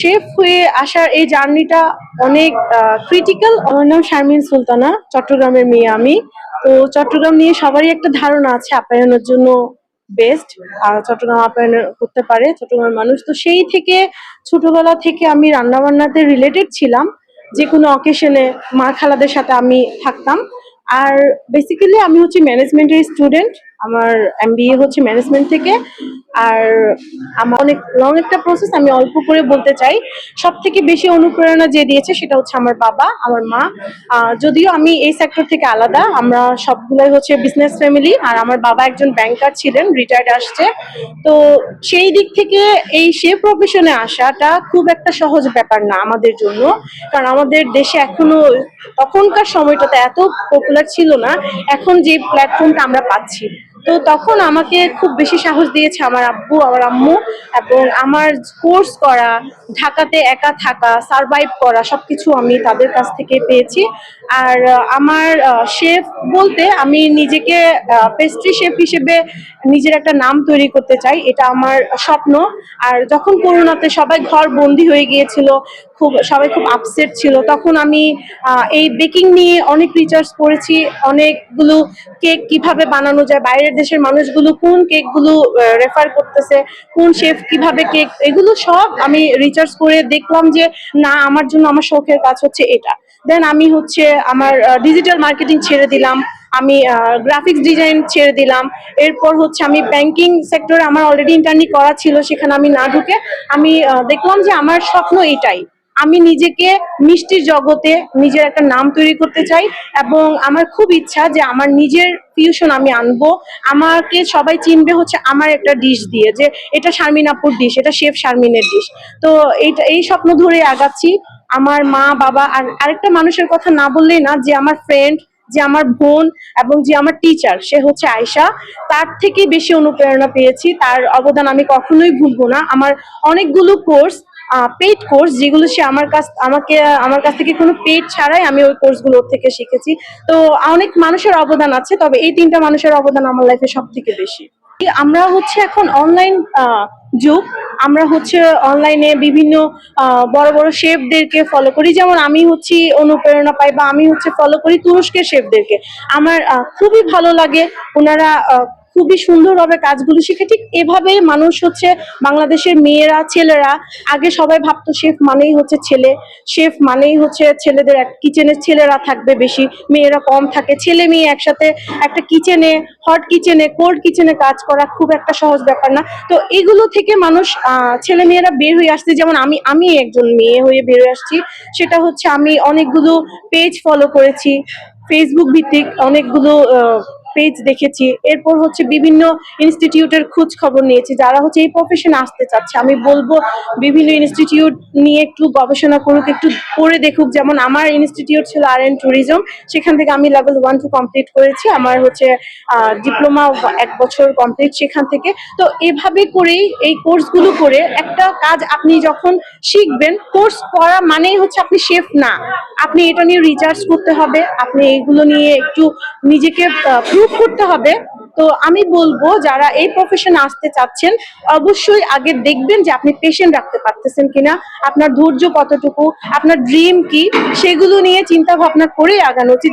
Chef হয়ে আসার এই জার্নিটা অনেক ক্রিটিক্যাল। আমার নাম শারমিন সুলতানা, চট্টগ্রামের মেয়ে আমি। তো চট্টগ্রাম নিয়ে সবারই একটা ধারণা আছে আপ্যায়নের জন্য বেস্ট। আর চট্টগ্রাম আপ্যায়ন করতে পারে চট্টগ্রামের মানুষ। তো সেই থেকে ছোটবেলা থেকে আমি রান্না বান্নাতে রিলেটেড ছিলাম। যে কোনো অকেশনে মা খালাদের সাথে আমি থাকতাম। আর বেসিক্যালি আমি হচ্ছে ম্যানেজমেন্টের স্টুডেন্ট। আমার এমবিএ হচ্ছে ম্যানেজমেন্ট থেকে। আর আমার অনেক লং একটা প্রসেস, আমি অল্প করে বলতে চাই। সব থেকে বেশি অনুপ্রেরণা যে দিয়েছে সেটা হচ্ছে আমার বাবা, আমার মা। যদিও আমি এই সেক্টর থেকে আলাদা, আমরা সবগুলোই হচ্ছে বিজনেস ফ্যামিলি। আর আমার বাবা একজন ব্যাংকার ছিলেন, রিটায়ার্ড আসছে। তো সেই দিক থেকে এই শেফ প্রফেশনে আসাটা খুব একটা সহজ ব্যাপার না আমাদের জন্য। কারণ আমাদের দেশে এখনো তখনকার সময়টাতে এত পপুলার ছিল না এখন যে প্ল্যাটফর্মটা আমরা পাচ্ছি। তো তখন আমাকে খুব বেশি সাহস দিয়েছে আমার আব্বু, আমার আম্মু। এবং আমার কোর্স করা, ঢাকাতে একা থাকা, সারভাইভ করা সবকিছু আমি তাদের কাছ থেকে পেয়েছি। আর আমার শেফ বলতে আমি নিজেকে পেস্ট্রি শেফ হিসেবে নিজের একটা নাম তৈরি করতে চাই, এটা আমার স্বপ্ন। আর যখন করোনাতে সবাই ঘর বন্দি হয়ে গিয়েছিল, সবাই খুব আপসেট ছিল, তখন আমি এই বেকিং নিয়ে অনেক রিসার্চ করেছি। অনেকগুলো কেক কিভাবে বানানো যায়, বাইরের দেশের মানুষগুলো কোন কেকগুলো রেফার করতেছে, কোন শেফ কিভাবে কেক, এগুলো সব আমি রিসার্চ করে দেখলাম যে না, আমার জন্য আমার শখের কাজ হচ্ছে এটা। দেন আমি হচ্ছে আমার ডিজিটাল মার্কেটিং ছেড়ে দিলাম, আমি গ্রাফিক্স ডিজাইন ছেড়ে দিলাম। এরপর হচ্ছে আমি ব্যাংকিং সেক্টরে আমার অলরেডি ইন্টার্নি করা ছিল, সেখানে আমি না ঢুকে আমি দেখলাম যে আমার স্বপ্ন এটাই। আমি নিজেকে মিষ্টির জগতে নিজের একটা নাম তৈরি করতে চাই। এবং আমার খুব ইচ্ছা যে আমার নিজের ফিউশন আমি আনবো। আমাকে সবাই চিনবে হচ্ছে আমার একটা ডিশ দিয়ে, যে এটা শারমিন আপুর ডিশ, এটা শেফ শারমিনের ডিশ। তো এই স্বপ্ন ধরে আগাচ্ছি। আমার মা বাবা আর আরেকটা মানুষের কথা না বললেই না, যে আমার ফ্রেন্ড, যে আমার বোন, এবং যে আমার টিচার, সে হচ্ছে আয়শা। তার থেকে বেশি অনুপ্রেরণা পেয়েছি, তার অবদান আমি কখনোই ভুলবো না। আমার অনেকগুলো কোর্স, পেইড কোর্স, যেগুলো সে আমার কাছ থেকে কোনো পেইড ছাড়াই আমি ওই কোর্সগুলো থেকে শিখেছি। তো অনেক মানুষের অবদান আছে, তবে এই তিনটা মানুষের অবদান আমার লাইফে সব থেকে বেশি। আমরা হচ্ছে এখন অনলাইন যুগ। আমরা হচ্ছে অনলাইনে বিভিন্ন বড় বড় শেফদেরকে ফলো করি। যেমন আমি হচ্ছে অনুপ্রেরণা পাই, বা আমি হচ্ছে ফলো করি তুরস্কের শেফদেরকে। আমার খুবই ভালো লাগে, ওনারা খুবই সুন্দরভাবে কাজগুলো শিখে। ঠিক এভাবেই মানুষ হচ্ছে বাংলাদেশের মেয়েরা, ছেলেরা, আগে সবাই ভাবতো শেফ মানেই হচ্ছে ছেলে, শেফ মানেই হচ্ছে ছেলেদের কিচেনে ছেলেরা থাকবে বেশি, মেয়েরা কম থাকে। ছেলে মেয়ে একসাথে একটা কিচেনে, হট কিচেনে, কোল্ড কিচেনে কাজ করা খুব একটা সহজ ব্যাপার না। তো এগুলো থেকে মানুষ, ছেলে মেয়েরা বের হয়ে আসছে। যেমন আমি একজন মেয়ে হয়ে বের হয়ে আসছি। সেটা হচ্ছে আমি অনেকগুলো পেজ ফলো করেছি, ফেসবুক ভিত্তিক অনেকগুলো পেজ দেখেছি। এরপর হচ্ছে বিভিন্ন ইনস্টিটিউটের খোঁজ খবর নিয়েছি, যারা হচ্ছে এই প্রফেশনে আসতে চাচ্ছে। আমি বলবো বিভিন্ন ইনস্টিটিউট নিয়ে একটু গবেষণা করুক, একটু পড়ে দেখুক। যেমন আমার ইনস্টিটিউট ছিল আর ট্যুরিজম, সেখান থেকে আমি লেভেল 1 2 কমপ্লিট করেছি। আমার হচ্ছে ডিপ্লোমা 1 বছর কমপ্লিট সেখান থেকে। তো এভাবে করেই এই কোর্সগুলো করে একটা কাজ আপনি যখন শিখবেন, কোর্স করা মানেই হচ্ছে আপনি শেফ না। আপনি এটা নিয়ে রিসার্চ করতে হবে, আপনি এগুলো নিয়ে একটু নিজেকে প্রুভ করতে হবে। তো আমি বলবো যারা এই প্রফেশনে আসতে চাচ্ছেন, অবশ্যই আগে দেখবেন যে আপনি পেশেন্ট রাখতে পারতেছেন কিনা, আপনার ধৈর্য কতটুকু, আপনার ড্রিম কি, সেগুলো নিয়ে চিন্তা ভাবনা করে আগানো উচিত।